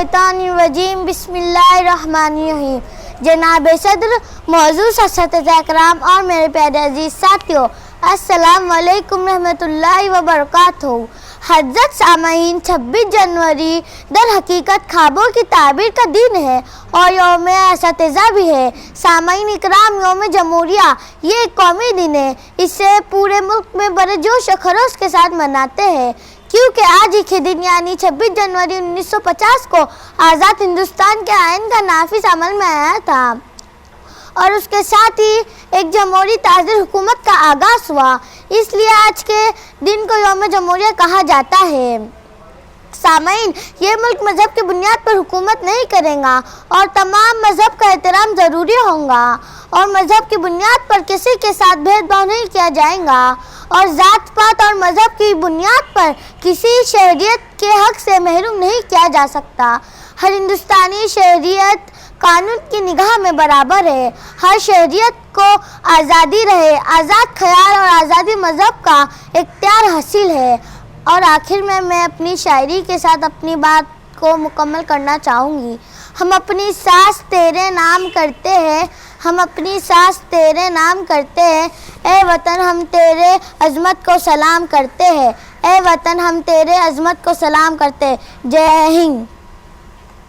रजीम बिस्मिल्लाहिर्रहमानिर्रहीम। जनाब सदर, मौजूद असतिज़ा इकराम और मेरे प्यारे अजीज़ साथियों, अस्सलाम वालेकुम रहमतुल्लाहि व बरकातुहू। हज़रत सामईन, 26 जनवरी दर हकीकत ख्वाबों की ताबीर का दिन है और यौम असतिज़ा भी है। सामईन इकराम, यौम जमहूरिया ये एक कौमी दिन है। इसे पूरे मुल्क में बड़े जोश और खरोश के साथ मनाते हैं, क्योंकि आज ही के दिन यानी 26 जनवरी 1950 को आज़ाद हिंदुस्तान के आइन का नाफिज अमल में आया था और उसके साथ ही एक जमहूरी ताज़ीर हुकूमत का आगाज़ हुआ। इसलिए आज के दिन को यौम जमहूरिया कहा जाता है। सामईन, ये मुल्क मज़हब की बुनियाद पर हुकूमत नहीं करेगा और तमाम मज़हब का एहतराम ज़रूरी होगा और मज़हब की बुनियाद पर किसी के साथ भेदभाव नहीं किया जाएगा और ज़ात पात और मज़हब की बुनियाद पर किसी शहरियत के हक़ से महरूम नहीं किया जा सकता। हर हिंदुस्तानी शहरियत कानून की निगाह में बराबर है। हर शहरियत को आज़ादी रहे, आज़ाद ख्याल और आज़ादी मज़हब का इख्तियार हासिल है। और आखिर में मैं अपनी शायरी के साथ अपनी बात को मुकम्मल करना चाहूँगी। हम अपनी सांस तेरे नाम करते हैं, हम अपनी सांस तेरे नाम करते हैं। ए वतन, हम तेरे अज़मत को सलाम करते हैं। ए वतन, हम तेरे अज़मत को सलाम करते हैं। जय हिंद।